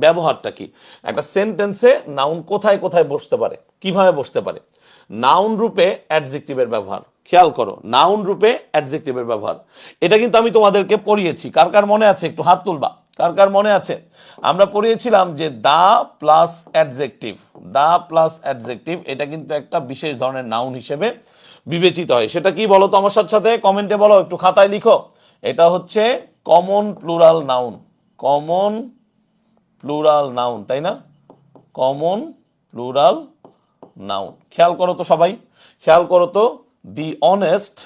ব্যবহারটা কি, একটা সেন্টেন্সে নাউন কোথায় কোথায় বসতে পারে, কিভাবে বসতে পারে। নাউন রূপে অ্যাডজেক্টিভের ব্যবহার, খেয়াল করো, নাউন রূপে অ্যাডজেক্টিভের ব্যবহার। এটা কিন্তু আমি তোমাদেরকে পড়িয়েছি, কার কার মনে আছে একটু হাত তুলবা, কার কার মনে আছে। আমরা পড়িয়েছিলাম যে the plus adjective, the plus adjective এটা কিন্তু একটা বিশেষ ধরনের নাউন হিসেবে বিবেচিত হয়। সেটা কি বলো তো আমার সাথে কমেন্টে বলো, একটু খাতায় লিখো। এটা হচ্ছে common plural noun, common plural noun, তাই না, কমন প্লুরাল নাউন। খেয়াল করো তো সবাই, খেয়াল করো তো, দি অনেস্ট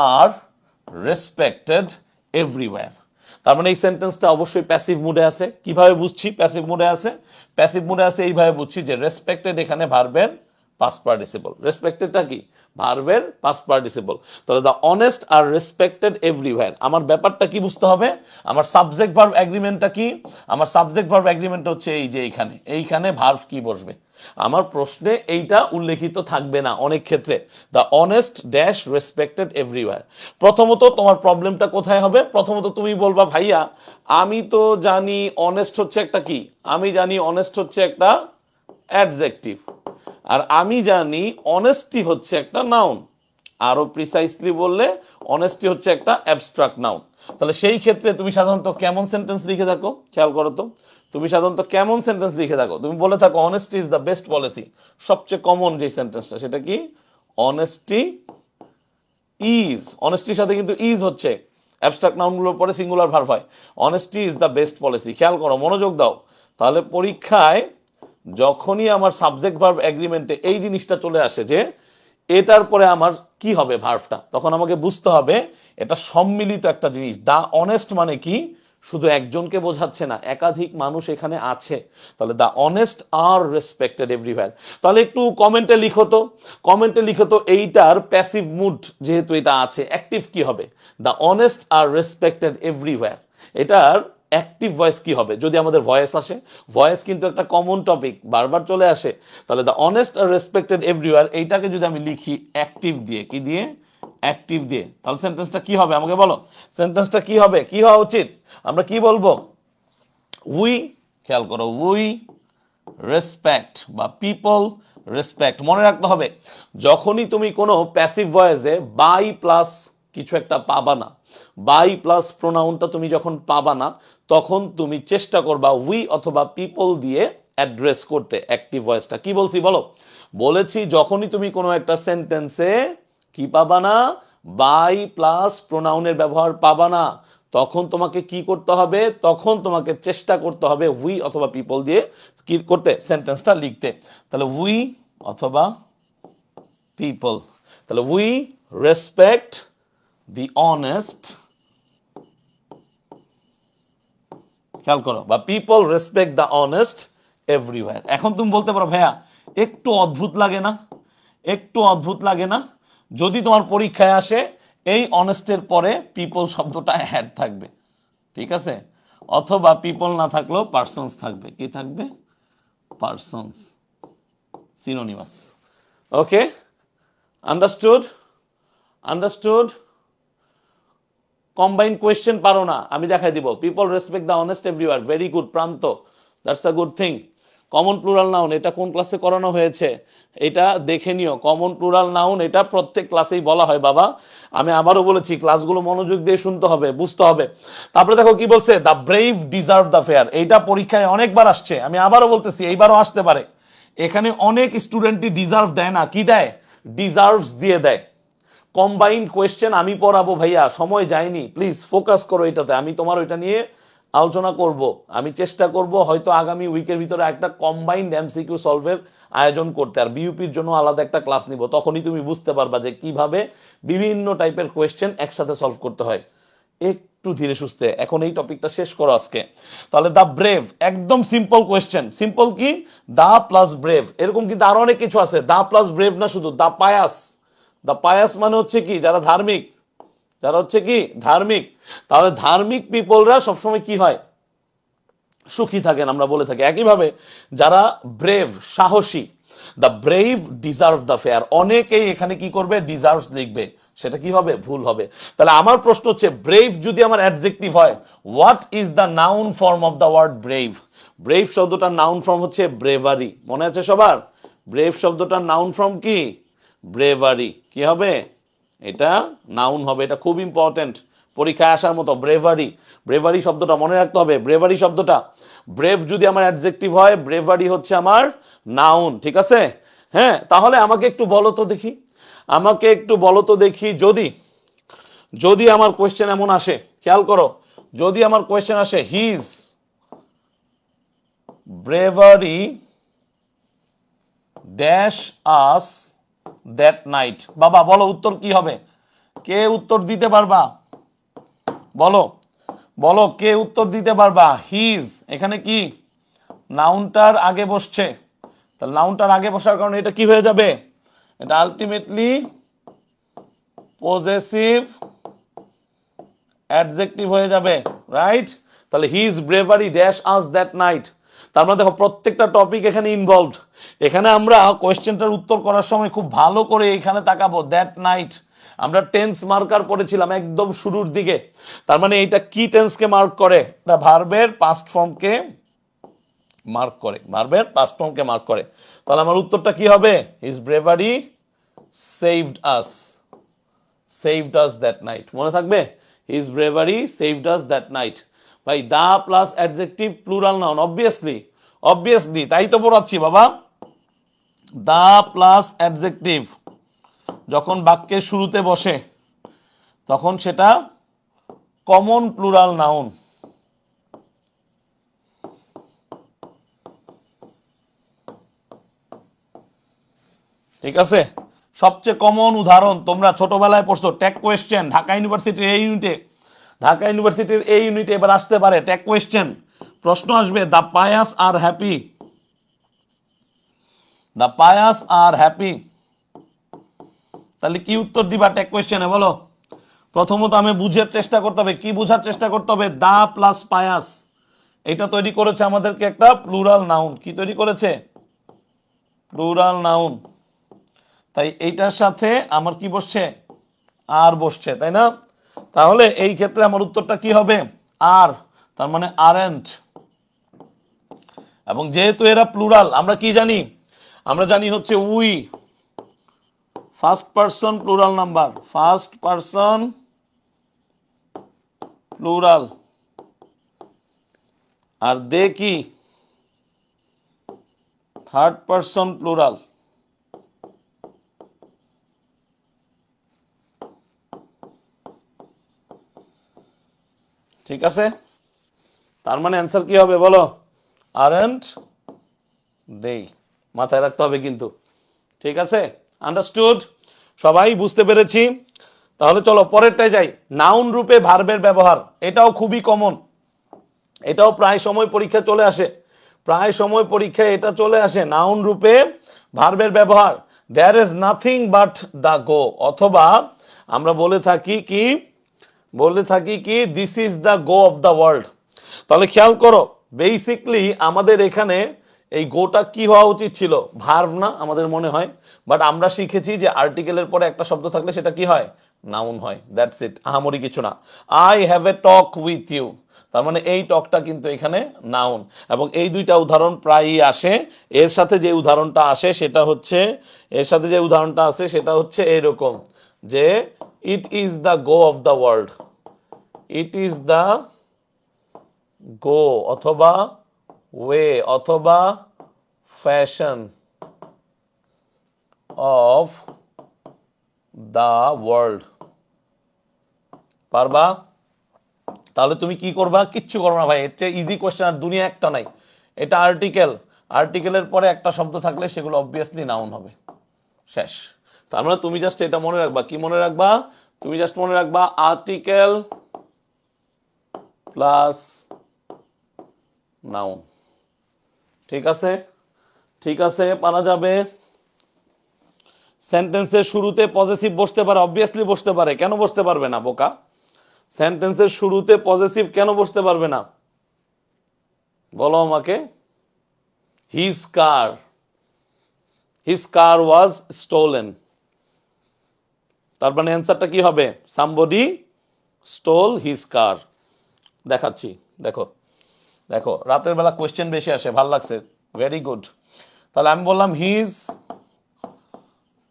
আর রেসপেক্টেড এভরিওয়্যার। তার মানে এই সেন্টেন্সটা অবশ্যই প্যাসিভ মুডে আছে। কিভাবে বুঝছি প্যাসিভ মুডে আছে? প্যাসিভ মুডে আছে এইভাবে বুঝছি যে রেসপেক্টেড এখানে ভার্বের পাস্ট পার্টিসিপল, রেসপেক্টেডটা কি ভার্বের পাস্ট পার্টিসিপল। তাহলে the honest R respected everywhere, আমার ব্যাপারটা কি বুঝতে হবে, আমার সাবজেক্ট ভার্ব এগ্রিমেন্টটা কি, আমার সাবজেক্ট ভার্ব এগ্রিমেন্ট হচ্ছে এই যে এইখানে ভার্ব কি বসবে। আমার প্রশ্নে এইটা উল্লেখিত থাকবে না অনেক ক্ষেত্রে, the honest dash respected everywhere. প্রথমত তোমার প্রবলেমটা কোথায় হবে, প্রথমত তুমি বলবা ভাইয়া আমি তো জানি অনেস্ট হচ্ছে একটা কি, আমি জানি অনেস্ট হচ্ছে একটা অ্যাডজেক্টিভ, আর আমি জানি অনেস্টি হচ্ছে একটা নাউন। আরো প্রিসাইসলি বললে অনেস্টি হচ্ছে একটা অ্যাবস্ট্রাক্ট নাউন। তাহলে সেই ক্ষেত্রে তুমি সাধারণত কেমন সেন্টেন্স লিখে থাকো, খেয়াল করো তো, তুমি সাধারণত কেমন সেন্টেন্স লিখে থাকো, তুমি বলে থাকো honesty is the best policy. সবচেয়ে কমন যে সেন্টেন্সটা সেটা কি, অনেস্টি ইজ, অনেস্টির সাথে কিন্তু ইজ হচ্ছে অ্যাবস্ট্রাক্ট নাউনগুলোর পরে সিঙ্গুলার ভার্ব হয়। Honesty is the best policy, খেয়াল করো, মনোযোগ দাও। তাহলে পরীক্ষায় যখনই আমার সাবজেক্ট ভার্ব এগ্রিমেন্টে এই জিনিসটা চলে আসে যে এটার পরে আমার কি হবে ভার্বটা, তখন আমাকে বুঝতে হবে এটা সম্মিলিত একটা জিনিস। দা অনেস্ট মানে কি, শুধু একজনকে বোঝাচ্ছে না, একাধিক মানুষ এখানে আছে। তাহলে দা অনেস্ট আর রেসপেক্টেড এভরিওয়্যার। তাহলে একটু কমেন্টে লিখো তো, কমেন্টে লিখো তো এইটার প্যাসিভ মুড যেহেতু এটা আছে, অ্যাক্টিভ কি হবে, দা অনেস্ট আর রেসপেক্টেড এভরিওয়্যার। এটার অ্যাক্টিভ ভয়েস কি হবে, যদি আমাদের ভয়েস আসে, ভয়েস কিন্তু একটা কমন টপিক, বারবার চলে আসে। তাহলে the honest R respected everywhere এইটাকে যদি আমি লিখি অ্যাক্টিভ দিয়ে, কি দিয়ে, অ্যাক্টিভ দিয়ে, তাহলে সেন্টেন্সটা কি হবে আমাকে বলো, সেন্টেন্সটা কি হবে, কি হওয়া উচিত, আমরা কি বলবো, উই, খেয়াল করো, উই রেসপেক্ট বা পিপল রেসপেক্ট। মনে রাখতে হবে যখনই তুমি কোনো প্যাসিভ ভয়েসে বাই প্লাস কিছু একটা পাবা না, বাই প্লাস প্রোনাউনটা তুমি যখন পাবা না, তখন তুমি চেষ্টা করবা উই অথবা পিপল দিয়ে অ্যাড্রেস করতে অ্যাক্টিভ ভয়েসটা। কি বলছি বলো, বলেছি যখনই তুমি কোনো একটা সেন্টেন্সে কি পাবা না, বাই প্লাস প্রোনাউনের ব্যবহার পাবা না, তখন তোমাকে কি করতে হবে, তখন তোমাকে চেষ্টা করতে হবে উই অথবা পিপল দিয়ে কি করতে, সেন্টেন্সটা লিখতে। তাহলে উই অথবা পিপল, তাহলে উই রেসপেক্ট দি অনেস্ট, খেয়াল করো, বা people respect the honest everywhere. এখন তুমি বলতে পারো ভাইয়া একটু অদ্ভুত লাগে না, একটু অদ্ভুত লাগে না যদি তোমার পরীক্ষায় আসে এই অনেস্টের পরে পিপল শব্দটা অ্যাড থাকবে, ঠিক আছে, অথবা পিপল না থাকলেও পার্সনস থাকবে, কি থাকবে, persons, synonymous. Okay, understood, understood. Combine question পারো না, আমি দেখাই দিব, people respect the honest everywhere, very good Pranta, that's a good thing. Common plural noun এটা কোন ক্লাসে করানো হয়েছে, এটা দেখে নিও। কমন প্লুরাল নাউন এটা প্রত্যেক ক্লাসেই বলা হয় বাবা, আমি আবারও বলেছি ক্লাসগুলো মনোযোগ দিয়ে শুনতে হবে, বুঝতে হবে। তারপরে দেখো কি বলছে, the brave deserve the fair, এইটা পরীক্ষায় অনেকবার আসছে, আমি আবারও বলতেছি এইবারও আসতে পারে। এখানে অনেক স্টুডেন্টই ডিজার্ভ দেয় না, কি দেয়, ডিজার্ভস দিয়ে দেয়। কম্বাইন্ড কোয়েশ্চেন আমি পড়াবো ভাইয়া, সময় যায়নি, প্লিজ ফোকাস করো এটাতে, আমি তোমার ওইটা নিয়ে আলোচনা করব, আমি চেষ্টা করব হয়তো আগামী উইকের ভিতরে একটা কম্বাইন্ড এমসিকিউ সলভের আয়োজন করতে, আর বিইউপির জন্য আলাদা একটা ক্লাস নিব, তখনই তুমি বুঝতে পারবা যে কিভাবে বিভিন্ন টাইপের কোয়েশ্চেন একসাথে সলভ করতে হয়। একটু ধীরে সুস্থে এখন এই টপিকটা শেষ করো আজকে। তাহলে দা ব্রেভ একদম সিম্পল কোয়েশ্চেন, সিম্পল কি, দা প্লাস ব্রেভ, এরকম কিন্তু আরো অনেক কিছু আছে, দা প্লাস ব্রেভ না শুধু, দা পায়াস, দা পায়াস মানে হচ্ছে কি, যারা ধার্মিক, যারা হচ্ছে কি ধার্মিক। তাহলে ধার্মিক পিপলরা সবসময় কি হয়, সুখী থাকেন আমরা বলে থাকি। একইভাবে যারা ব্রেভ সাহসী, the brave deserve the fair, অনেকেই এখানে কি করবে, ডিজার্ভস লিখবে, সেটা কি হবে? ভুল হবে। তাহলে আমার প্রশ্ন হচ্ছে ব্রেভ যদি আমার অ্যাডজেক্টিভ হয়, what is the noun form of the word brave? Brave শব্দটার নাউন ফর্ম হচ্ছে ব্রেভারি। মনে আছে সবার? ব্রেভ শব্দটার নাউন ফর্ম কি? ব্রেভারি। কি হবে? এটা নাউন হবে। এটা খুব ইম্পর্টেন্ট, পরীক্ষায় আসার মতো। ব্রেভারি, ব্রেভারি শব্দটা মনে রাখতে হবে। ব্রেভারি শব্দটা, ব্রেভ যদি আমার অ্যাডজেক্টিভ হয়, ব্রেভারি হচ্ছে আমার নাউন। ঠিক আছে? হ্যাঁ, তাহলে আমাকে একটু বলো তো দেখি, আমাকে একটু বলো তো দেখি, যদি যদি আমার কোয়েশ্চেন এমন আসে, খেয়াল করো, যদি আমার কোয়েশ্চেন আসে his bravery dash us that night, বাবা বলো উত্তর কি হবে? কে উত্তর দিতে পারবা? বলো বলো, কে উত্তর দিতে পারবা? হিজ এখানে কি নাউনটার আগে বসছে, তাহলে নাউনটার আগে বসার কারণে এটা কি হয়ে যাবে? এটা আলটিমেটলি পজেসিভ অ্যাডজেক্টিভ হয়ে যাবে, রাইট? তাহলে his bravery dash us that night. তার মানে দেখো প্রত্যেকটা টপিক এখানে ইনভলভড। এখানে আমরা কোয়েশ্চেনটার উত্তর করার সময় খুব ভালো করে এখানে তাকাবো। দ্যাট নাইট আমরা টেন্স মার্কার পড়েছিলাম একদম শুরুর দিকে। তার মানে এটা কি টেন্সকে মার্ক করে? এটা ভার্বের পাস্ট ফর্মকে মার্ক করে, ভার্বের পাস্ট ফর্মকে মার্ক করে। তাহলে আমার উত্তরটা কি হবে? His bravery saved us, saved us that night. মনে থাকবে? His bravery saved us that night. ভাই দা plus adjective plural noun, obviously obviously তাই তো পড়াচ্ছি বাবা। দা প্লাস অ্যাডজেক্টিভ যখন বাক্যের শুরুতে বসে তখন সেটা কমন প্লুরাল নাউন। ঠিক আছে? সবচেয়ে কমন উদাহরণ তোমরা ছোটবেলায় পড়ছো, ট্যাগ কোয়েশ্চেন, ঢাকা ইউনিভার্সিটির এই ইউনিটে, ঢাকা ইউনিভার্সিটির এই ইউনিটে এবার আসতে পারে ট্যাগ কোয়েশ্চেন। প্রশ্ন আসবে the pious are happy, the pious are happy. তাহলে কি উত্তর দিবা ট্যাগ কোয়েশ্চেনে বলো? প্রথমত আমি বুঝার চেষ্টা করতে হবে। কি বুঝার চেষ্টা করতে হবে? দা প্লাস পায়াস এটা তৈরি করেছে আমাদেরকে একটা প্লুরাল নাউন। কি তৈরি করেছে? Plural noun. তাই এইটার সাথে আমার কি বসছে? আর বসছে, তাই না? তাহলে এই ক্ষেত্রে আমার উত্তরটা কি হবে? আর। তার মানে আরেন্ট। এবং যেহেতু এরা প্লুরাল, আমরা কি জানি? আমরা জানি হচ্ছে we, first person plural number, first person plural. আর দে কি? Third person plural. ঠিক আছে? তার মানে অ্যান্সার কি হবে বলো? Aren't they. মাথায় রাখতে হবে কিন্তু। ঠিক আছে? আন্ডারস্টুড? সবাই বুঝতে পেরেছি? তাহলে চলো পরেরটায় যাই। নাউন রূপে ভার্বের ব্যবহার, এটাও খুবই কমন, এটাও প্রায় সময় পরীক্ষা চলে আসে, প্রায় সময় পরীক্ষায় এটা চলে আসে। নাউন রূপে ভার্বের ব্যবহার, there is nothing but the go, অথবা আমরা বলে থাকি কি, বলে থাকি কি this is the go of the world. তাহলে খেয়াল করো, বেসিকলি আমাদের এখানে এই গোটা কি হওয়া উচিত ছিল? ভার্ব না আমাদের মনে হয়, বাট আমরা শিখেছি যে আর্টিকেলের পরে একটা শব্দ থাকলে সেটা কি হয়? নাউন হয়। দ্যাটস ইট, আহামরি কিছু না। I have a talk with you, তার মানে এই টকটা কিন্তু এখানে নাউন। এবং এই দুইটা উদাহরণ প্রায়ই আসে। এর সাথে যে উদাহরণটা আসে সেটা হচ্ছে, এর সাথে যে উদাহরণটা আসে সেটা হচ্ছে এরকম যে it is the go of the world, it is the go অথবা ওয়ে অথবা ফ্যাশন অফ দ্য ওয়ার্ল্ড। পারবা? তাহলে তুমি কি করবা? কিচ্ছু করবে না ভাই, এর চেয়ে ইজি কোশ্চেন আর দুনিয়া একটা নাই। এটা আর্টিকেল, আর্টিকেলের পরে একটা শব্দ থাকলে সেগুলো অবভিয়াসলি নাউন হবে, শেষ। তার মানে তুমি জাস্ট এটা মনে রাখবা। কি মনে রাখবা? তুমি জাস্ট মনে রাখবা আর্টিকেল প্লাস নাউন। ঠিক আছে? ঠিক আছে, পারা যাবে। সেন্টেন্সের শুরুতে পজেসিভ বসতে পারে, অবভিয়াসলি বসতে পারে। কেন বসতে পারবে না বোকা? সেন্টেন্সের শুরুতে পজেসিভ কেন বসতে পারবে না বলো আমাকে? His car, his car was stolen. তার মানে অ্যান্সারটা কি হবে? সামবডি স্টোল হিজ কার। দেখাচ্ছি, দেখো দেখো রাতের বেলা কোয়েশ্চেন বেশি আসে, ভাল লাগছে, ভেরি গুড। তাহলে আমি বললাম হিজ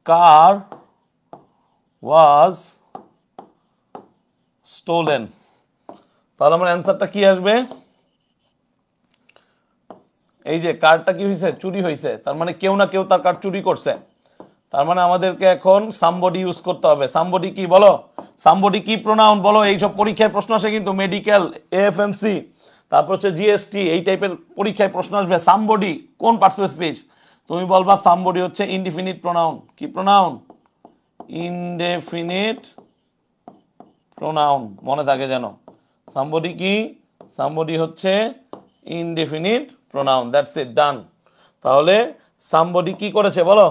কার ওয়াজ স্টোলেন। তাহলে আমার অ্যান্সারটা কি আসবে? এই যে কারটা কি হয়েছে? চুরি হয়েছে। তার মানে কেউ না কেউ তার কার চুরি করছে। তার মানে আমাদেরকে এখন সামবডি ইউজ করতে হবে। সামবডি কি বলো? সামবডি কি প্রোনাউন বলো? এইসব পরীক্ষায় প্রশ্ন আসে কিন্তু, মেডিকেল, এএফএমসি, তারপর হচ্ছে জিএসটি, এই টাইপের পরীক্ষায় প্রশ্ন আসবে। সামবডি কোন পার্টস অফ স্পিচ? তুমি বলবা সামবডি হচ্ছে ইনডিফিনিট প্রোনাউন। কি প্রোনাউন? ইনডেফিনিট প্রোনাউন, মনে থাকে যেন। সামবডি কি? সামবডি হচ্ছে ইনডেফিনিট প্রোনাউন। দ্যাটস ইট, ডান। তাহলে সামবডি কি করেছে বলো?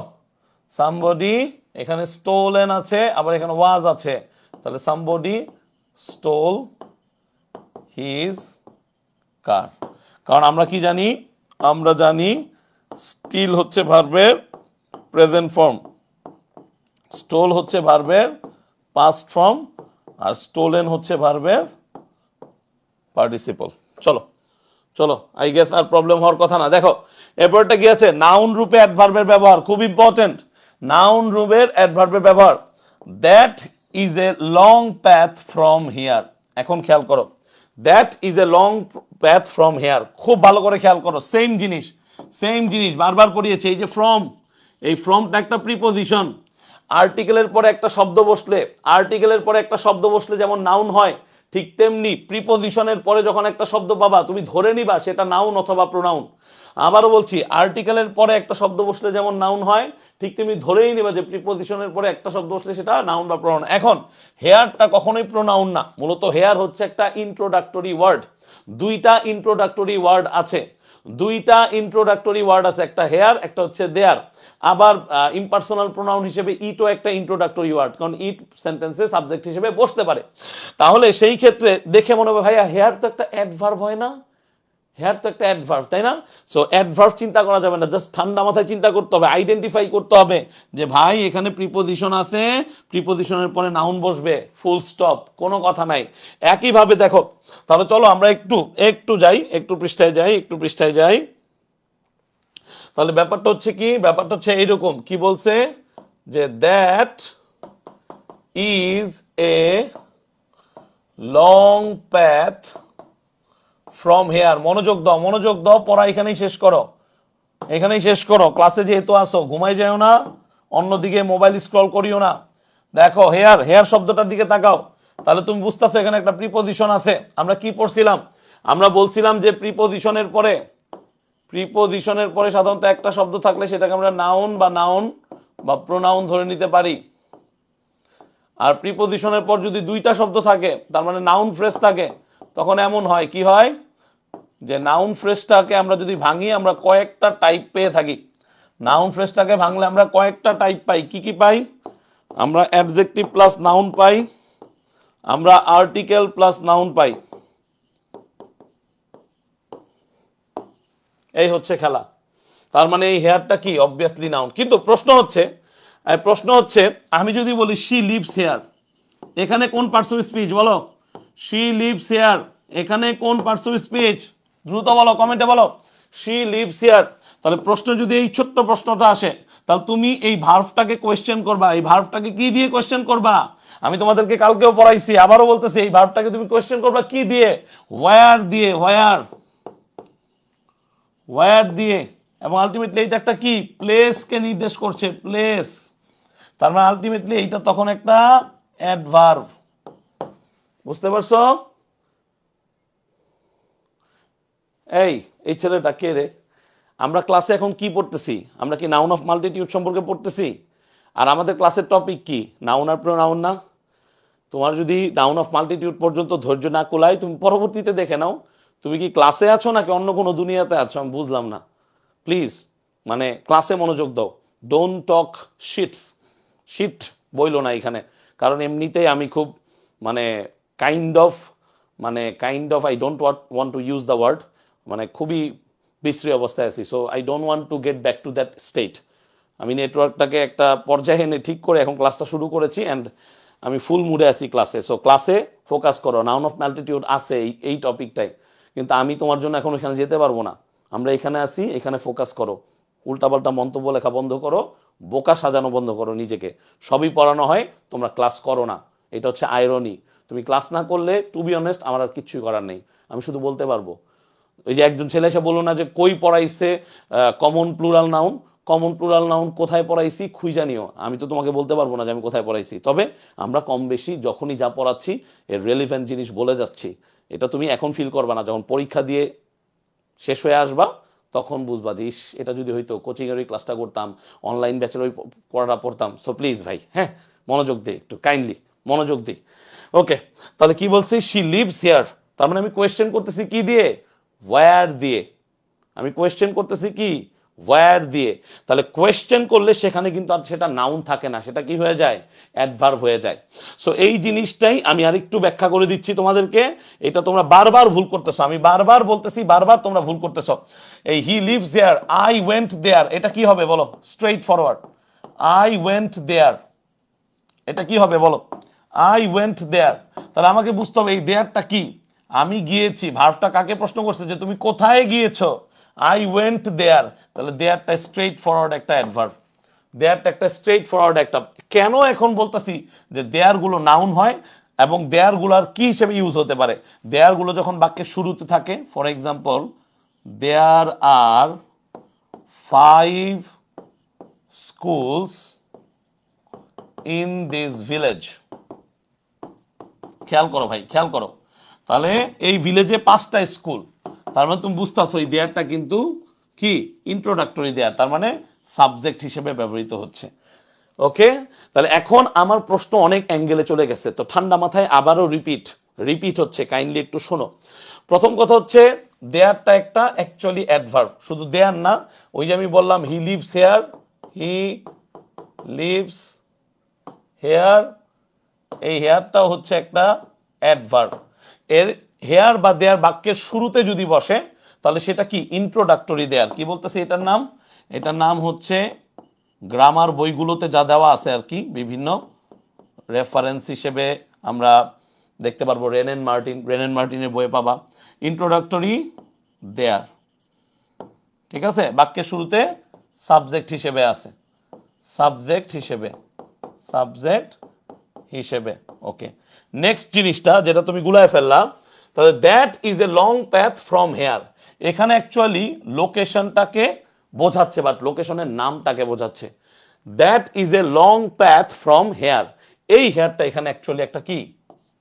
সামবডি, এখানে স্টোলেন আছে, আবার এখানে ওয়াজ আছে। তাহলে সামবডি স্টোল হিজ কার। কারণ আমরা কি জানি? আমরা জানি স্টিল হচ্ছে ভার্বের প্রেজেন্ট ফর্ম, স্টোল হচ্ছে ভার্বের পাস্ট ফর্ম, আর স্টোলেন হচ্ছে ভার্বের পার্টিসিপল। চলো চলো, আই গেস আর প্রবলেম হওয়ার কথা না। দেখো এরপরটা কি আছে? নাউন রূপে অ্যাডভার্বের ব্যবহার, খুব ইম্পর্টেন্ট। নাউন রূপের অ্যাডভার্বের ব্যবহার। That is a long path from here. এখন খেয়াল করো, that is a long path from here, খুব ভালো করে খেয়াল করো। সেম জিনিস, সেম জিনিস বারবার পড়িয়েছে। এই যে ফ্রম, এই ফ্রমটা একটা প্রিপোজিশন। আর্টিকেলের পরে একটা শব্দ বসলে, আর্টিকেলের পরে একটা শব্দ বসলে যেমন নাউন হয়, ঠিক তেমনি প্রিপোজিশনের পরে যখন একটা শব্দ পাবা তুমি ধরে নিবা সেটা নাউন অথবা প্রোনাউন। আবারও বলছি, আর্টিকেলের পরে একটা শব্দ বসলে যেমন নাউন হয়, ঠিক তেমনি ধরেই নিবা যে প্রিপোজিশনের পরে একটা শব্দ বসলে সেটা নাউন বা প্রোনাউন। এখন হেয়ারটা কখনোই প্রোনাউন না, মূলত হেয়ার হচ্ছে একটা ইন্ট্রোডাক্টরি ওয়ার্ড। দুইটা ইন্ট্রোডাক্টরি ওয়ার্ড আছে, দুইটা ইন্ট্রোডাক্টরি ওয়ার্ড আছে, একটা হেয়ার, একটা হচ্ছে দেয়ার। আবার ইম্পার্সোনাল প্রোনাউন হিসেবে ইটও একটা ইন্ট্রোডাক্টরি ওয়ার্ড, কারণ ইট সেন্টেন্সে সাবজেক্ট হিসেবে বসতে পারে। তাহলে সেই ক্ষেত্রে দেখে মনে হবে ভাইয়া হেয়ার তো একটা অ্যাডভার্ব হয় না? হেয়ার তো একটা অ্যাডভার্ব, তাই না? সো অ্যাডভার্ব চিন্তা করা যাবে না, জাস্ট ঠান্ডা মাথায় চিন্তা করতে হবে, আইডেন্টিফাই করতে হবে যে ভাই এখানে প্রিপোজিশন আছে, প্রিপোজিশনের পরে নাউন বসবে, ফুল স্টপ, কোনো কথা নাই। একইভাবে দেখো, তাহলে চলো আমরা একটু একটু যাই, একটু পৃষ্ঠায় যাই, একটু পৃষ্ঠায় যাই। তাহলে ব্যাপারটা হচ্ছে কি? ব্যাপারটা হচ্ছে এইরকম, কি বলছে যে that is a long path from here. মনোযোগ দাও, মনোযোগ দাও, পড়া এখানেই শেষ করো, এখানেই শেষ করো। ক্লাসে যেহেতু আসো, ঘুমাই যাও না, অন্যদিকে মোবাইল স্ক্রল করিও না। দেখো হেয়ার, হেয়ার শব্দটার দিকে তাকাও, তাহলে তুমি বুঝতেছো এখানে একটা প্রিপোজিশন আছে। আমরা কি পড়ছিলাম? আমরা বলছিলাম যে প্রিপোজিশনের পরে, প্রিপোজিশনের পরে সাধারণত একটা শব্দ থাকলে সেটাকে আমরা নাউন বা প্রোনাউন ধরে নিতে পারি। আর প্রিপোজিশনের পর যদি দুইটা শব্দ থাকে, তার মানে নাউন ফ্রেজ থাকে, তখন এমন হয়, কি হয় যে নাউন ফ্রেজটাকে আমরা যদি ভাঙি, আমরা কয়েকটা টাইপ পেয়ে থাকি। নাউন ফ্রেজটাকে ভাঙলে আমরা কয়েকটা টাইপ পাই। কি কি পাই? আমরা অ্যাডজেক্টিভ প্লাস নাউন পাই, আমরা আর্টিকেল প্লাস নাউন পাই। এই হচ্ছে খেলা। তার মানে এই হেয়ারটা কি? Obviously noun. কিন্তু প্রশ্ন হচ্ছে আমি যদি বলি শি লিভস হেয়ার, এখানে কোন পার্টস অফ স্পিচ বলো? শি লিভস হেয়ার, এখানে কোন পার্টস অফ স্পিচ? দ্রুত বলো, কমেন্টে বলো। She lives here. তাহলে প্রশ্ন যদি এই ছোট্ট প্রশ্নটা আসে, তাহলে তুমি এই ভার্বটাকে কোয়েশ্চেন করবা। এই ভার্বটাকে কি দিয়ে কোয়েশ্চেন করবা? আমি তোমাদেরকে কালকেও পড়াইছি, আবারও বলতেছি, এই ভার্বটাকে তুমি কোয়েশ্চেন করবা কি দিয়ে? ওয়্যার দিয়ে, ওয়্যার, ওয়্যার দিয়ে। এবং আলটিমেটলি এইটা একটা কি? প্লেসকে নির্দেশ করছে, প্লেস। তার মানে আলটিমেটলি এইটা তখন একটা অ্যাডভার্ব। বুঝতে পারছো? এই এই ছেলেটা কে রে? আমরা ক্লাসে এখন কি পড়তেছি? আমরা কি নাউন অফ মাল্টিটিউড সম্পর্কে পড়তেছি? আর আমাদের ক্লাসের টপিক কি? নাউন আর প্রোনাউন না? তোমার যদি নাউন অফ মাল্টিটিউড পর্যন্ত ধৈর্য না কুলায়, তুমি পরবর্তীতে দেখে নাও তুমি কি ক্লাসে আছো নাকি অন্য কোনো দুনিয়াতে আছো, আমি বুঝলাম না। প্লিজ মানে ক্লাসে মনোযোগ দাও। ডোন্ট টক শিটস, শিট বইলো না এখানে, কারণ এমনিতেই আমি খুব মানে kind of I don't want to use the word, মানে খুবই বিশ্রী অবস্থায় আছি। So I don't want to get back to that state. আমি নেটওয়ার্কটাকে একটা পর্যায়ে এনে ঠিক করে এখন ক্লাসটা শুরু করেছি অ্যান্ড আমি ফুল মুডে আছি ক্লাসে। সো ক্লাসে ফোকাস করো, নাউন অফ ম্যালটিটিউড আছে এই টপিকটাই, কিন্তু আমি তোমার জন্য এখন এখানে যেতে পারবো না। আমরা এখানে আছি, এখানে ফোকাস করো, উল্টাপাল্টা মন্তব্য লেখা বন্ধ করো, বোকা সাজানো বন্ধ করো নিজেকে। সবই পড়ানো হয়, তোমরা ক্লাস করো না, এটা হচ্ছে আইরনি। তুমি ক্লাস না করলে টু বি অনেস্ট আমার আর কিচ্ছুই করার নেই, আমি শুধু বলতে পারবো। ওই যে একজন ছেলে এসে বললো না যে কই পড়াইছে common plural noun, common plural noun কোথায় পড়াইছি খুঁজা নিও, আমি তো তোমাকে বলতে পারবো না যে আমি কোথায় পড়াইছি, তবে আমরা কম বেশি যখনই যা পড়াচ্ছি এর রেলিভেন্ট জিনিস বলে যাচ্ছি। এটা তুমি এখন ফিল করবা না, যখন পরীক্ষা দিয়ে শেষ হয়ে আসবা তখন বুঝবা যে ইস এটা যদি হয়তো কোচিংয়ের ওই ক্লাসটা করতাম, অনলাইন ব্যাচের ওই পড়াটা পড়তাম। সো প্লিজ ভাই, হ্যাঁ মনোযোগ দে, একটু কাইন্ডলি মনোযোগ দে। ওকে, তাহলে কি বলছি, শি লিভস হিয়ার, তার মানে আমি কোয়েশ্চেন করতেছি কি দিয়ে, ওয়্যার দিয়ে। আমি কোয়েশ্চেন করতেছি কি, ওয়্যার দিয়ে। তাহলে কোয়েশ্চেন করলে সেখানে কিন্তু আর সেটা নাউন থাকে না, সেটা কি হয়ে যায়, অ্যাডভার্ব হয়ে যায়। সো এই জিনিসটাই আমি আরেকটু ব্যাখ্যা করে দিচ্ছি তোমাদেরকে, এটা তোমরা বারবার ভুল করতেছো, আমি বারবার বলতেছি, বারবার তোমরা ভুল করতেছো। এই he lives there, I went there, এটা কি হবে বলো, straight forward, I went there, এটা কি হবে বলো, আই ওয়েন্ট দেয়ার। তাহলে আমাকে বুঝতে হবে এই দেয়ারটা কি, আমি গিয়েছি। ভার্বটা কাকে প্রশ্ন করছে, যে তুমি কোথায় গিয়েছো, আই ওয়েন্ট দেয়ার। তাহলে দেয়ারটা স্ট্রেইট ফরওয়ার্ড একটা অ্যাডভার্ব, দেয়ারটা একটা স্ট্রেইট ফরওয়ার্ড একটা। কেন এখন বলতাছি যে দেয়ার গুলো নাউন হয় এবং দেয়ার গুলার কি হিসেবে ইউজ হতে পারে, দেয়ার গুলো যখন বাক্যের শুরুতে থাকে, for example there are 5 schools in this village, খেয়াল করো ভাই, খেয়াল করো, তাহলে এই ভিলেজে 5টা স্কুল, তার মানে তুমি বুঝতেছো এই দেয়ারটা কিন্তু কি ইন্ট্রোডাক্টরি দেয়ার, তার মানে সাবজেক্ট হিসেবে ব্যবহৃত হচ্ছে। ওকে, তাহলে এখন আমার প্রশ্ন অনেক অ্যাঙ্গেলে চলে গেছে, তো ঠান্ডা মাথায় আবারও রিপিট হচ্ছে, কাইন্ডলি একটু শোনো। প্রথম কথা হচ্ছে দেয়ারটা একটা অ্যাকচুয়ালি অ্যাডভার্ব, শুধু দেয়ার না, ওই যে আমি বললাম he lives here, he lives here, এই হেয়ারটাও হচ্ছে একটা অ্যাডভার্ব। এর হেয়ার বা দেয়ার বাক্যের শুরুতে যদি বসে তাহলে সেটা কি ইন্ট্রোডাক্টরি দেয়ার। কি বলতেছে এটার নাম, এটার নাম হচ্ছে গ্রামার বইগুলোতে যা দেওয়া আছে আর কি, বিভিন্ন রেফারেন্স হিসেবে আমরা দেখতে পারবো, রেন মার্টিনের বইয়ে পাবা ইন্ট্রোডাক্টরি দেয়ার। ঠিক আছে, বাক্যের শুরুতে সাবজেক্ট হিসেবে আছে, সাবজেক্ট হিসেবে। ওকে, নেক্সট জিনিসটা যেটা তুমি গুলায় ফেললাম, তাহলে that is a long path from here, এখানে অ্যাকচুয়ালি লোকেশনটাকে বোঝাচ্ছে, বাট লোকেশনের নামটাকে বোঝাচ্ছে। That is a long path from here, এই হেয়ারটা এখানে অ্যাকচুয়ালি একটা কি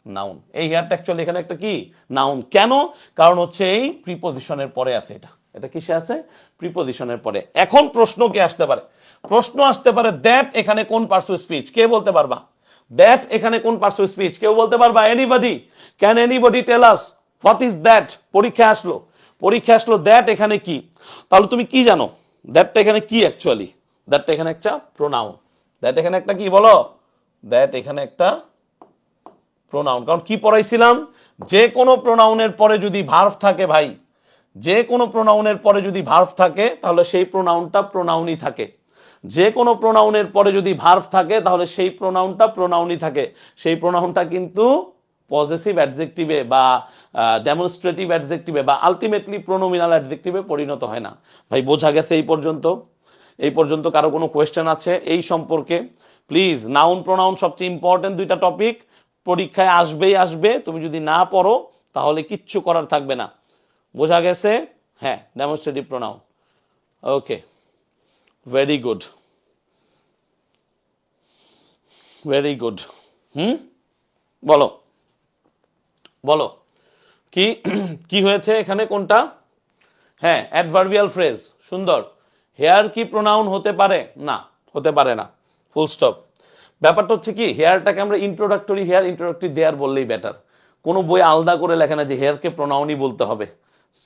নাউন, এই হেয়ারটা অ্যাকচুয়ালি এখানে একটা কি নাউন। কেন, কারণ হচ্ছে এই প্রিপোজিশনের পরে আছে, এটা কিসে আছে, প্রিপোজিশনের পরে। এখন প্রশ্ন কি আসতে পারে, প্রশ্ন আসতে পারে দ্যাট এখানে কোন পার্টস অফ স্পিচ, কে বলতে পারবা, দ্যাট এখানে কোন পার্টস অফ স্পিচ, কেউ বলতে পারবা, anybody, can anybody tell us what is that. পরীক্ষা আসলো দ্যাট এখানে কি, তাহলে তুমি কি জানো দ্যাটটা এখানে কি অ্যাকচুয়ালি, দ্যাটটা এখানে একটা প্রোনাউন, দ্যাট এখানে একটা কি বলো, দ্যাট এখানে একটা প্রোনাউন। কারণ কি পড়াইছিলাম, যে কোনো প্রোনাউনের পরে যদি ভার্ব থাকে ভাই, যে কোনো প্রোনাউনের পরে যদি ভার্ব থাকে তাহলে সেই প্রোনাউনটা প্রোনাউনই থাকে, যে কোনো প্রোনাউনের পরে যদি ভার্ব থাকে তাহলে সেই প্রোনাউনটা প্রোনাউনই থাকে, সেই প্রোনাউনটা কিন্তু পজেসিভ অ্যাডজেক্টিভে বা ডেমনস্ট্রেটিভ অ্যাডজেক্টিভে বা আলটিমেটলি প্রোনোমিনাল অ্যাডজেক্টিভে পরিণত হয় না। ভাই বোঝা গেছে এই পর্যন্ত কারো কোনো কোয়েশ্চেন আছে এই সম্পর্কে? প্লিজ, নাউন প্রোনাউন সবচেয়ে ইম্পর্টেন্ট দুইটা টপিক, পরীক্ষায় আসবে, তুমি যদি না পড়ো তাহলে কিচ্ছু করার থাকবে না। বোঝা গেছে? হ্যাঁ, ডেমনস্ট্রেটিভ প্রোনাউন। ওকে, ভেরি গুড। বলো কি কি হয়েছে এখানে, কোনটা? হ্যাঁ, অ্যাডভার্বিয়াল ফ্রেজ, সুন্দর। হেয়ার কি প্রোনাউন হতে পারে? না, হতে পারে না, ফুল স্টপ। ব্যাপারটা হচ্ছে কি, হেয়ারটাকে আমরা ইন্ট্রোডাক্টরি দেয়ার বললেই বেটার। কোনো বই আলাদা করে লেখে না যে হেয়ারকে প্রোনাউনই বলতে হবে,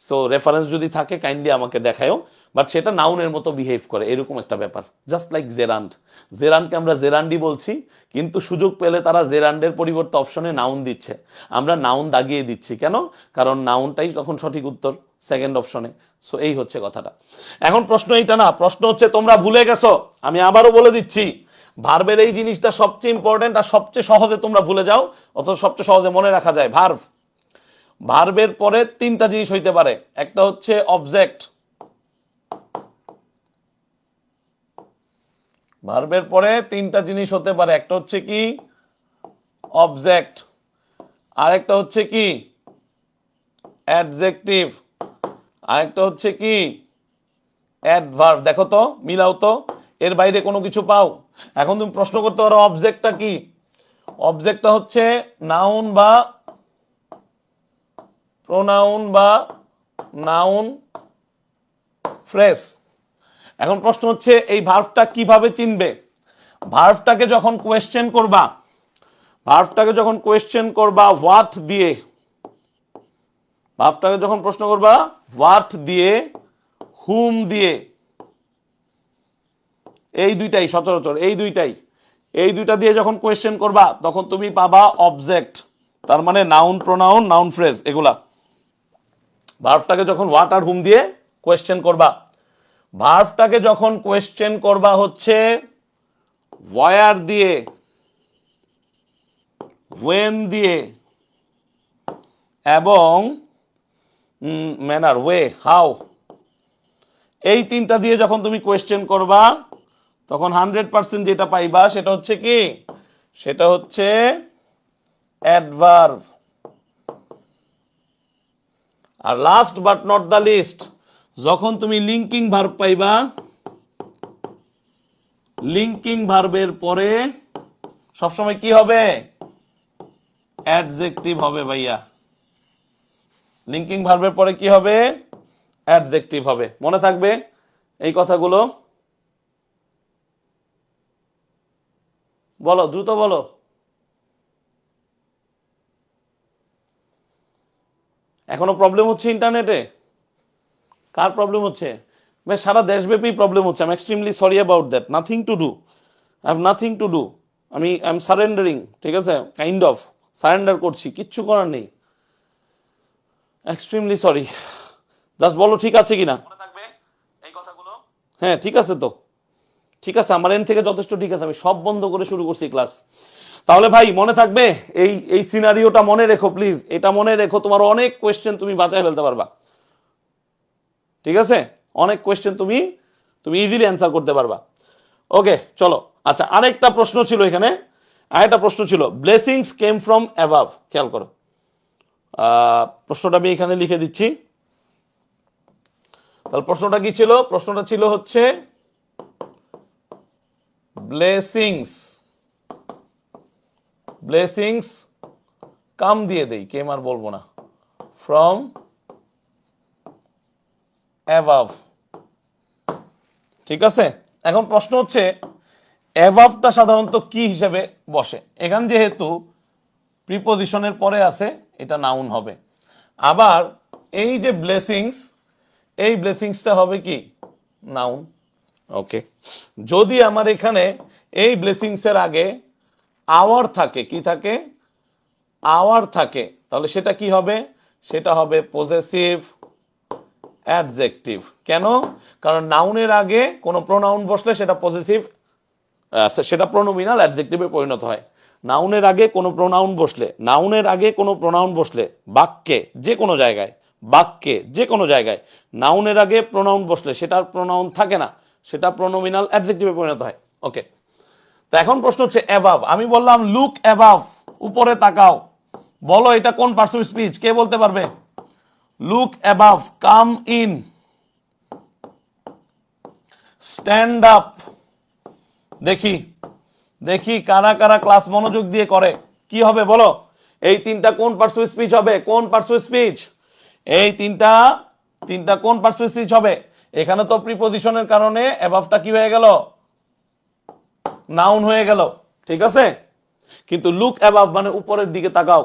সো রেফারেন্স যদি থাকে কাইন্ডলি আমাকে দেখায়ও, বাট সেটা নাউনের মতো বিহেভ করে, এরকম একটা ব্যাপার। জাস্ট লাইক জেরান্ড, জেরান্ডকে আমরা জেরান্ডই বলছি, কিন্তু সুযোগ পেলে তারা জেরান্ডের পরিবর্তে অপশনে নাউন দিচ্ছে, আমরা নাউন দাগিয়ে দিচ্ছি কেন? কারণ নাউনটাই তখন সঠিক উত্তর সেকেন্ড অপশনে। সো এই হচ্ছে কথাটা। এখন প্রশ্ন এইটা না, প্রশ্ন হচ্ছে তোমরা ভুলে গেছো, আমি আবারও বলে দিচ্ছি, ভার্বের এই জিনিসটা সবচেয়ে ইম্পর্টেন্ট আর সবচেয়ে সহজে তোমরা ভুলে যাও, অথচ সবচেয়ে সহজে মনে রাখা যায়। ভার্ব, ভার্বের পরে তিনটা জিনিস হইতে পারে, একটা হচ্ছে অবজেক্ট, ভার্বের পরে তিনটা জিনিস হতে পারে, একটা হচ্ছে কি অবজেক্ট, আরেকটা হচ্ছে কি অ্যাডজেক্টিভ, আরেকটা হচ্ছে কি অ্যাডভার্ব। দেখো তো, মিলাও তো, এর বাইরে কোনো কিছু পাও? এখন তুমি প্রশ্ন করতে পারো অবজেক্টটা কি? অবজেক্টটা হচ্ছে নাউন বা প্রোনাউন বা নাউন ফ্রেজ। এখন প্রশ্ন হচ্ছে এই ভার্বটা কিভাবে চিনবে? ভার্বটাকে যখন কোয়েশ্চেন করবা, ভার্বটাকে যখন কোয়েশ্চেন করবা হোয়াট দিয়ে, ভার্বটাকে যখন প্রশ্ন করবা হোয়াট দিয়ে, হুম দিয়ে, এই দুইটাই সচরাচর, এই দুইটা দিয়ে যখন কোয়েশ্চেন করবা তখন তুমি পাবা অবজেক্ট, তার মানে নাউন, প্রোনাউন, নাউন ফ্রেজ এগুলা। ভার্বটাকে যখন হোয়াট আর হুম দিয়ে কোয়েশ্চেন করবা, ভার্বটাকে যখন কোয়েশ্চেন করবা হচ্ছে ওয়ার দিয়ে, ওয়েন দিয়ে এবং ম্যানার, ওয়ে, হাউ, এই তিনটা দিয়ে যখন তুমি কোয়েশ্চেন করবা তখন 100% যেটা পাইবা সেটা হচ্ছে কি? সেটা হচ্ছে অ্যাডভার্ব। আর last but not the least, যখন তুমি লিঙ্কিং ভার্ব পাইবা, লিঙ্কিং ভার্বের পরে সবসময় কি হবে? অ্যাডজেক্টিভ হবে ভাইয়া। লিঙ্কিং ভার্বের পরে কি হবে? অ্যাডজেক্টিভ হবে। মনে থাকবে এই কথাগুলো? বলো, দ্রুত বলো। এখনো প্রবলেম হচ্ছে ইন্টারনেটে? কার প্রবলেম হচ্ছে? ভাই সারা দেশব্যাপী প্রবলেম হচ্ছে। I am extremely sorry about that. Nothing to do, I have nothing to do. I am সারেন্ডারিং, ঠিক আছে, কাইন্ড অফ সারেন্ডার করছি, কিচ্ছু করার নেই। Extremely sorry. জাস্ট বলো ঠিক আছে কিনা। মনে থাকবে এই কথাগুলো? হ্যাঁ ঠিক আছে তো, ঠিক আছে, আমার এন্ড থেকে যথেষ্ট ঠিক আছে, আমি সব বন্ধ করে শুরু করছি ক্লাস। তাহলে ভাই মনে থাকবে, এই এই সিনারিওটা মনে রেখো প্লিজ, এটা মনে রেখো, তোমার অনেক কোয়েশ্চেন তুমি বাঁচায় ফেলতে পারবা, ঠিক আছে? অনেক কোয়েশ্চেন তুমি ইজিলি অ্যান্সার করতে পারবা। ওকে চলো। আচ্ছা, আরেকটা প্রশ্ন ছিল এখানে, আরেকটা প্রশ্ন ছিল, ব্লেসিংস কেম ফ্রম অ্যাবাভ। খেয়াল করো, প্রশ্নটা আমি এখানে লিখে দিচ্ছি। তাহলে প্রশ্নটা কি ছিল? প্রশ্নটা ছিল হচ্ছে ব্লেসিংস, ব্লেসিংস কাম দিয়ে দেই, কেম আর বলবো না, ফ্রম অ্যাবাভ, ঠিক আছে? এখন প্রশ্ন হচ্ছে অ্যাবাভটা সাধারণত কি হিসেবে বসে? এখান যেহেতু প্রিপোজিশনের পরে আছে, এটা নাউন হবে। আবার এই যে ব্লেসিংস, এই ব্লেসিংসটা হবে কি? নাউন। ওকে, যদি আমার এখানে এই ব্লেসিংসের আগে আওয়ার থাকে, কি থাকে? আওয়ার থাকে, তাহলে সেটা কি হবে? সেটা হবে পজেসিভ অ্যাডজেক্টিভ। কেন? কারণ নাউনের আগে কোনো প্রোনাউন বসলে সেটা পজেসিভ, সেটা প্রোনোমিনাল অ্যাডজেক্টিভে পরিণত হয়। নাউনের আগে কোনো প্রোনাউন বসলে, নাউনের আগে কোনো প্রোনাউন বসলে বাক্যে যে কোনো জায়গায়, বাক্যে যে কোনো জায়গায় নাউনের আগে প্রোনাউন বসলে সেটার প্রোনাউন থাকে না, সেটা প্রোনোমিনাল অ্যাডজেক্টিভে পরিণত হয়। ওকে, তো এখন প্রশ্ন হচ্ছে অ্যাবাভ। আমি বললাম লুক অ্যাবাভ, উপরে তাকাও। বলো এটা কোন পার্টস অফ স্পিচ? কে বলতে পারবে? Look above, come in, stand up. দেখি দেখি কারা কারা ক্লাস মনোযোগ দিয়ে করে। কি হবে বলো? এই তিনটা কোন পার্টস অফ স্পিচ হবে? কোন পার্টস অফ স্পিচ? এই তিনটা কোন পার্টস অফ স্পিচ হবে? এখানে তো প্রিপোজিশনের কারণে অ্যাবাভটা কি হয়ে গেল? নাউন হয়ে গেল, ঠিক আছে? কিন্তু লুক অ্যাবাভ মানে উপরের দিকে তাকাও।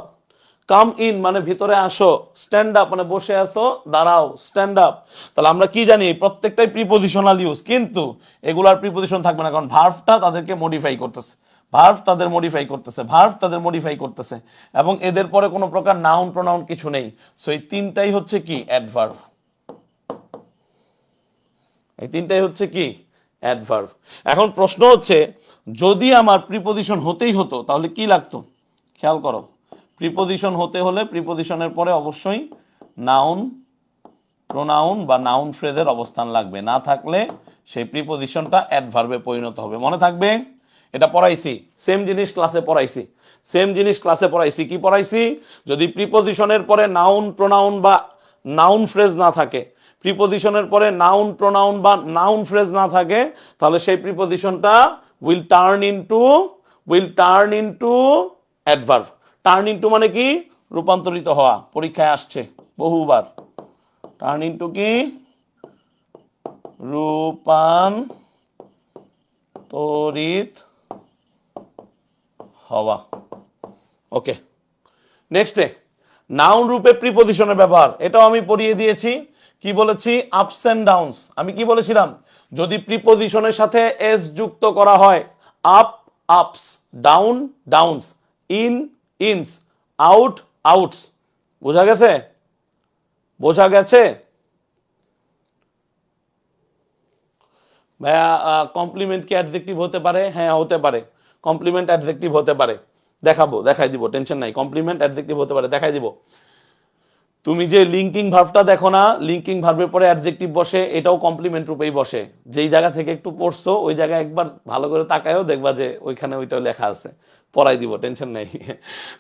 কাম ইন মানে ভিতরে আসো, স্ট্যান্ড আপ মানে বসে আছো, দাঁড়াও, স্ট্যান্ড আপ। তাহলে আমরা কি জানি প্রত্যেকটাই প্রিপজিশনাল ইউজ, কিন্তু এগুলার প্রিপজিশন থাকবে না, কারণ ভার্বটা তাদেরকে মডিফাই করতেছে, ভার্ব তাদের মডিফাই করতেছে, ভার্ব তাদের মডিফাই করতেছে, এবং এদের পরে কোনো প্রকার নাউন প্রোনাউন কিছু নেই। সো এই তিনটাই হচ্ছে কি অ্যাডভার্ব, এই তিনটাই হচ্ছে কি অ্যাডভার্ব। এখন প্রশ্ন হচ্ছে যদি আমার প্রিপজিশন হতেই হতো তাহলে কি লাগতো, খেয়াল করো, প্রিপজিশন হতে হলে প্রিপজিশনের পরে অবশ্যই নাউন প্রোনাউন বা নাউন ফ্রেজের অবস্থান লাগবে, না থাকলে সেই প্রিপজিশনটা অ্যাডভার্বে পরিণত হবে। মনে থাকবে, এটা পড়াইছি, সেম জিনিস ক্লাসে পড়াইছি, সেম জিনিস ক্লাসে পড়াইছি। কি পড়াইছি? যদি প্রিপজিশনের পরে নাউন প্রোনাউন বা নাউন ফ্রেজ না থাকে, প্রিপজিশনের পরে নাউন প্রোনাউন বা নাউন ফ্রেজ না থাকে, তাহলে সেই প্রিপজিশনটা will turn into adverb. Turn into মানে কি? রূপান্তরিত হওয়া, পরীক্ষায় আসছে বহুবার। টার্ন ইনটু কি? রূপান্তরিত হওয়া। ওকে, নেক্সটে নাউন রূপে প্রিপজিশনের ব্যবহার, এটাও আমি পড়িয়ে দিয়েছি। কি বলেছি? আপস এন্ড ডাউনস। আমি কি বলেছিলাম? যদি প্রিপজিশনের সাথে এস যুক্ত করা হয়, আপ আপস, down downs, in ins, out outs. বোঝা গেছে? বোঝা গেছে? ভাইয়া কমপ্লিমেন্ট কি অ্যাডজেক্টিভ হতে পারে? হ্যাঁ হতে পারে, কমপ্লিমেন্ট অ্যাডজেক্টিভ হতে পারে। দেখাই দিব, টেনশন নাই, কমপ্লিমেন্ট অ্যাডজেক্টিভ হতে পারে, দেখাই দিব। তুমি যে লিঙ্কিং ভার্বটা দেখো না, লিঙ্কিং ভার্বের পরে অ্যাডজেক্টিভ বসে, এটাও কমপ্লিমেন্ট রূপেই বসে। যেই জায়গা থেকে একটু পড়ছো ওই জায়গায় একবার ভালো করে তাকায়ও, দেখবা যে ওইখানে ওইটাও লেখা আছে, পড়াই দিব, টেনশন নেই।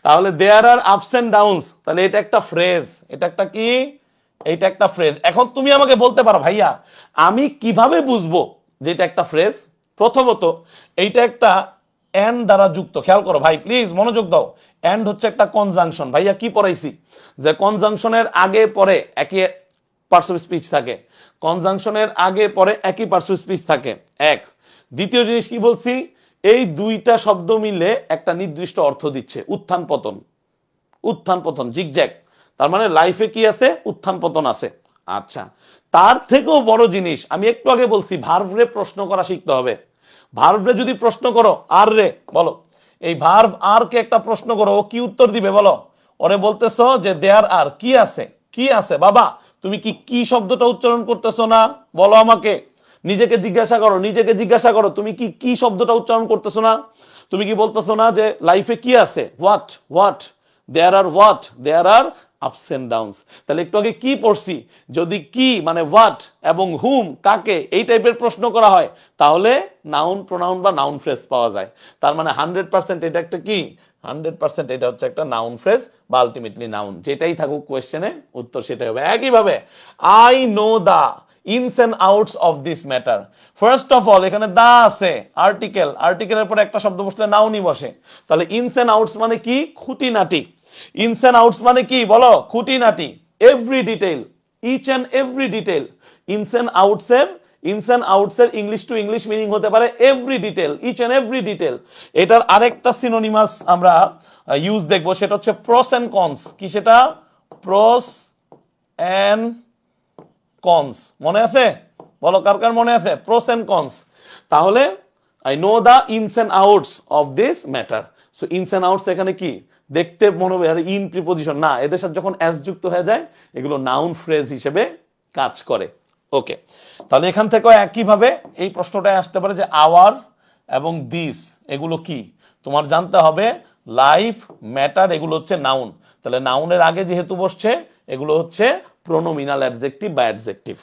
তাহলে দেয়ার আর আপস এন্ড ডাউনস, তাহলে এটা একটা ফ্রেজ, এটা একটা কি? এটা একটা ফ্রেজ। এখন তুমি আমাকে বলতে পারো ভাইয়া আমি কিভাবে বুঝবো যে এটা একটা ফ্রেজ? প্রথমত এইটা একটা এন্ড দ্বারা যুক্ত। খেয়াল করো ভাই, প্লিজ মনোযোগ দাও। এন্ড হচ্ছে একটা কনজাংশন। ভাইয়া কি পড়াইছি? যে কনজাংশনের আগে পরে একই পার্টস অফ স্পিচ থাকে, কনজাংশনের আগে পরে একই পার্টস অফ স্পিচ থাকে, এক। দ্বিতীয় জিনিস কি বলছি? এই দুইটা শব্দ মিলে একটা নির্দিষ্ট অর্থ দিচ্ছে, উত্থান পতন, উত্থান পতন, জিগজ্যাগ। তার মানে লাইফে কি আছে? উত্থান পতন আছে। আচ্ছা, তার থেকেও বড় জিনিস আমি একটু আগে বলছি, ভার্ভরে প্রশ্ন করা শিখতে হবে। ভার্ভরে যদি প্রশ্ন করো, আর রে বলো, এই ভার্ভ আর কে একটা প্রশ্ন করো, ও কি উত্তর দিবে বলো? ওরে বলতেছো যে দেয়ার আর কি আছে, কি আছে বাবা, তুমি কি কি শব্দটা উচ্চারণ করতেছো না? বলো আমাকে, নিজেকে জিজ্ঞাসা করো, নিজেকে জিজ্ঞাসা করো, তুমি কি কি শব্দটা উচ্চারণ করতেছো না? তুমি কি বলতেছো না যে লাইফে কি আছে? What what, there are what, there are ups and downs. তাহলে একটু আগে কি পড়ছি? যদি কি মানে হোয়াট এবং হুম কাকে এই টাইপের প্রশ্ন করা হয়, তাহলে নাউন প্রোনাউন বা নাউন ফ্রেজ পাওয়া যায়। তার মানে 100% এটা একটা কি? 100% এটা হচ্ছে একটা নাউন ফ্রেজ বা আলটিমেটলি নাউন। যেটাই থাকুক কোয়েশ্চেনে উত্তর সেটাই হবে। একইভাবে I know the ins and outs of this matter. First of all এখানে দা আছে, আর্টিকেল, আর্টিকেলের পরে একটা শব্দ বসলে নাউনই বসে। তাহলে ইনস এন্ড আউটস মানে কি? খুঁটিনাটি। ইনস এন্ড আউটস মানে কি বলো? খুঁটিনাটি, every detail, each and every detail. Ins and outs এর ইংলিশ টু ইংলিশ মিনিং হতে পারে every detail, each and every detail. এটার আরেকটা সিনোনিমাস আমরা ইউজ দেখবো, সেটা হচ্ছে প্রস এন্ড কনস। কি সেটা? Pros and cons. মনে আছে? বলো কার কার মনে আছে? Pros and cons. তাহলে I know the ins and outs of this matter. So ins and outs এখানে কি দেখতে মনে হবে? ইন প্রিপজিশন না, এদের সাথে যখন অ্যাস যুক্ত হয়ে যায় এগুলো নাউন ফ্রেজ হিসেবে কাজ করে। ওকে, তাহলে এখান থেকে একইভাবে এই প্রশ্নটাই আসতে পারে যে আওয়ার এবং দিস এগুলো কি? তোমার জানতে হবে লাইফ, ম্যাটার এগুলো হচ্ছে নাউন। তাহলে নাউনের আগে যেহেতু বসছে এগুলো হচ্ছে প্রোনোমিনাল অ্যাডজেক্টিভ বা অ্যাডজেক্টিভ।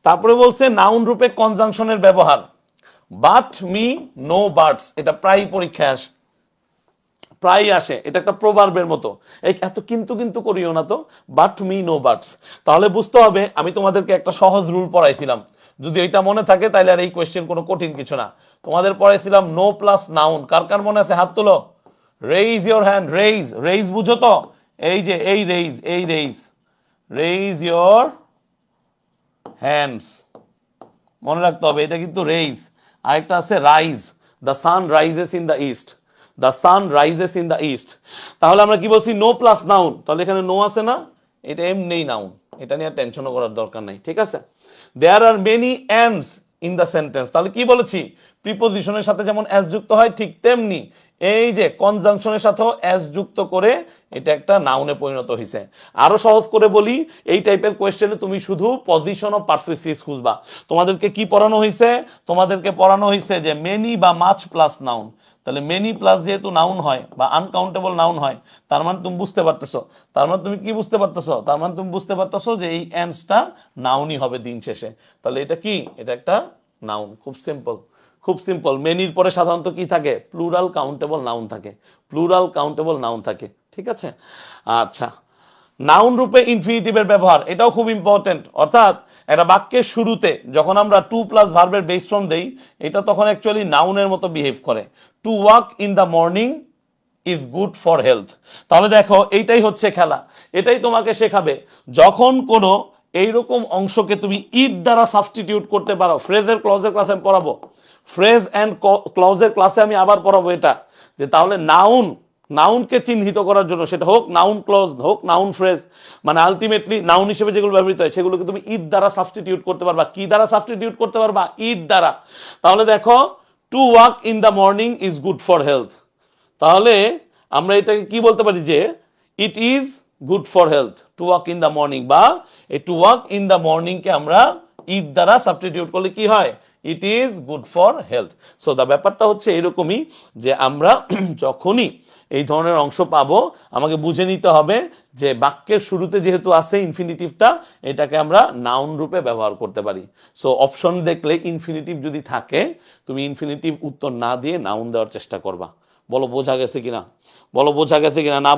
তারপরে বলছে নাউন রূপে কনজাংশনের ব্যবহার। বাট মি নো বার্ডস, এটা প্রায় পরীক্ষায় আসে, প্রায় আসে, এটা একটা প্রবার্বের মতো। এত কিন্তু কিন্তু করিও না তো, বাট মি নো বার্ডস। তাহলে বুঝতে হবে আমি তোমাদেরকে একটা সহজ রুল পড়াইছিলাম, যদি এটা মনে থাকে তাহলে আর এই কোয়েশ্চেন কোনো কঠিন কিছু না। তোমাদের পড়াইছিলাম নো প্লাস নাউন, কার কার মনে আছে? হাত তোলো, raise your hand. Raise, raise বুঝো তো? এই যে এই রেইজ, এই রেইজ, রেইজ ইওর হ্যান্ডস, মনে রাখতে হবে এটা কিন্তু রেইজ। আরেকটা আছে rise, the sun rises in the east. The sun rises in the east. তাহলে আমরা কি বলছি? নো প্লাস নাউন, তাহলে এখানে নো আছে না, এটা এমনিই নাউন, এটা নিয়ে টেনশনও করার দরকার নাই, ঠিক আছে? There are many ands in the sentence, তাহলে কি বলেছি? প্রিপোজিশনের সাথে যেমন অ্যাস যুক্ত হয় ঠিক তেমনি এই যে কনজাংশনের সাথেও অ্যাস যুক্ত করে এটা একটা নাউনে পরিণত হয়েছে। আরো সহজ করে বলি, এই টাইপের কোয়েশ্চেনে তুমি শুধু পজিশন অফ পারসিস্টেন্স খুঁজবা। তোমাদেরকে কি পড়ানো হয়েছে? তোমাদেরকে পড়ানো হয়েছে যে মেনি বা মাচ প্লাস নাউন। তাহলে মেনি প্লাস যেহেতু নাউন হয় বা আনকাউন্টেবল নাউন হয়, তার মানে তুমি বুঝতে পারতেছো, তার মানে তুমি কি বুঝতে পারতেছো? তার মানে তুমি বুঝতে পারতেছো যে এই অ্যান্সটা নাউনই হবে দিন শেষে। তাহলে এটা কি? এটা একটা নাউন। খুব সিম্পল, খুব সিম্পল। মেনির পরে সাধারণত কি থাকে? প্লুরাল কাউন্টেবল নাউন থাকে, প্লুরাল কাউন্টেবল নাউন থাকে, ঠিক আছে? আচ্ছা, নাউন রূপে ইনফিনিটিভের ব্যবহার, এটাও খুব ইম্পর্টেন্ট। অর্থাৎ একটা বাক্যের শুরুতে যখন আমরা টু প্লাস ভার্বের বেস ফর্ম দেই, এটা তখন অ্যাকচুয়ালি নাউনের মতো বিহেভ করে। Two walk in the morning is good for health. তাহলে দেখো, এইটাই হচ্ছে খেলা, এটাই তোমাকে শেখাবে। যখন কোনো এইরকম অংশকে তুমি ইট দ্বারা সাবস্টিটিউট করতে পারো, ফ্রেজের ক্লজের ক্লাসে আমি পড়াবো, ফ্রেজ অ্যান্ড ক্লজের ক্লাসে আমি আবার পড়াবো এটা, যে তাহলে নাউন, নাউনকে চিহ্নিত করার জন্য, সেটা হোক নাউন ক্লজ হোক নাউন ফ্রেজ, মানে আলটিমেটলি নাউন হিসেবে যেগুলো ব্যবহৃত হয় সেগুলোকে তুমি ইট দ্বারা সাবস্টিটিউট করতে পারবা। কি দ্বারা সাবস্টিটিউট করতে পারবা? ইট দ্বারা। তাহলে দেখো, to walk in the morning is good for health, তাহলে আমরা এটাকে কি বলতে পারি? যে it is good for health to walk in the morning, বা এই টু ওয়াক ইন দ্য মর্নিংকে আমরা ইট দ্বারা সাবস্টিটিউট করলে কি হয়? It is good for health. So the ব্যাপারটা হচ্ছে এরকমই, যে আমরা যখনই এই ধরনের অংশ পাবো, আমাকে বুঝে নিতে হবে যে বাক্যের শুরুতে যেহেতু আছে ইনফিনিটিভটা, এটাকে আমরা নাউন রূপে ব্যবহার করতে পারি। সো অপশন দেখলে ইনফিনিটিভ যদি থাকে, তুমি ইনফিনিটিভ উত্তর না দিয়ে নাউন দেওয়ার চেষ্টা করবা। বলো বোঝা গেছে কিনা? বলো বোঝা গেছে কিনা? না